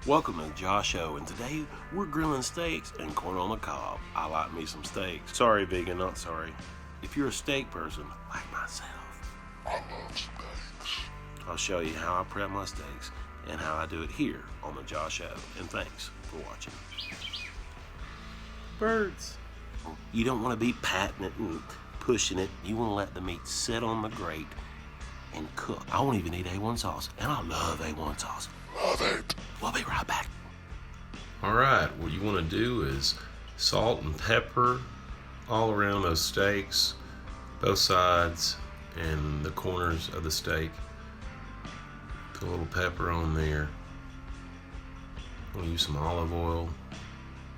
Welcome to Josh Show, and today we're grilling steaks and corn on the cob. I like me some steaks. Sorry, vegan, not sorry. If you're a steak person, like myself, I love steaks. I'll show you how I prep my steaks and how I do it here on the Josh Show. And thanks for watching. Birds. You don't want to be patting it and pushing it. You want to let the meat sit on the grate and cook. I won't even need A1 sauce, and I love A1 sauce. Love it. We'll be right back. Alright, what you want to do is salt and pepper all around those steaks, both sides and the corners of the steak. Put a little pepper on there. I'm going to use some olive oil.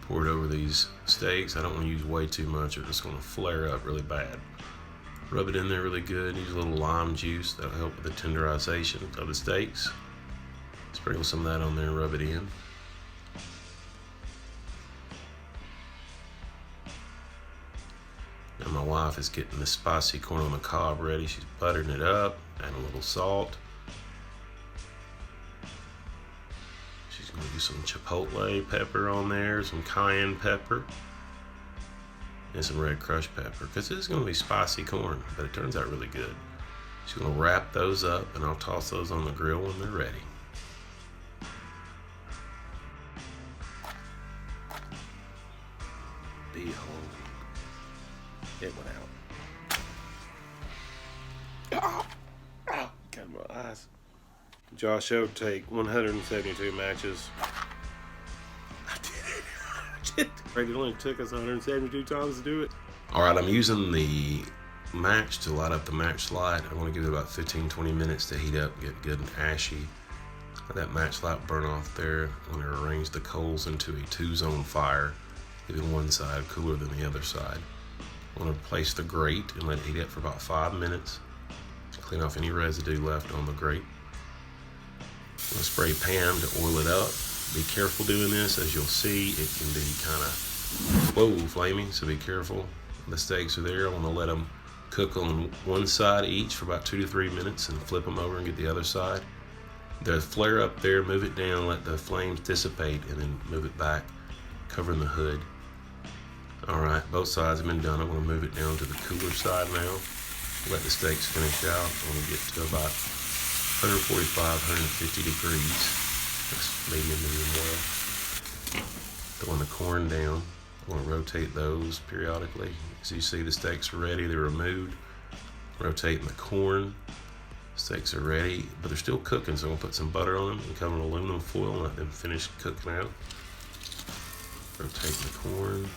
Pour it over these steaks. I don't want to use way too much or it's going to flare up really bad. Rub it in there really good. Use a little lime juice. That'll help with the tenderization of the steaks. Sprinkle some of that on there and rub it in. Now my wife is getting the spicy corn on the cob ready. She's buttering it up, adding a little salt. She's going to do some chipotle pepper on there, some cayenne pepper, and some red crushed pepper, because this is going to be spicy corn, but it turns out really good. She's going to wrap those up, and I'll toss those on the grill when they're ready. Behold, it went out. Got my eyes. Josh Show take 172 matches. I did it. It only took us 172 times to do it. Alright, I'm using the match to light up the match light. I want to give it about 15-20 minutes to heat up, get good and ashy. Let that match light burn off there. I'm going to arrange the coals into a 2-zone fire, leaving one side cooler than the other side. I'm going to place the grate and let it heat up for about 5 minutes to clean off any residue left on the grate. I'm going to spray Pam to oil it up. Be careful doing this. As you'll see, it can be kind of, flaming, so be careful. The steaks are there. I want to let them cook on one side each for about 2 to 3 minutes and flip them over and get the other side. The flare up there, move it down, let the flames dissipate, and then move it back, covering the hood. Alright, both sides have been done. I'm going to move it down to the cooler side now. Let the steaks finish out. I'm going to get to about 145, 150 degrees. That's medium well. Throwing the corn down. I'm going to rotate those periodically. As you see, the steaks are ready. They're removed. Rotating the corn. Steaks are ready, but they're still cooking, so I'm going to put some butter on them and cover in aluminum foil and let them finish cooking out. Rotate the corn.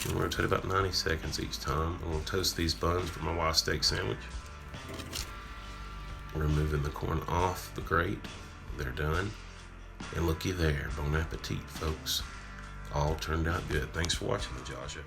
And rotate about 90 seconds each time. I'm going to toast these buns for my wife's steak sandwich. Removing the corn off the grate. They're done. And looky there. Bon appetit, folks. All turned out good. Thanks for watching the Josh Show.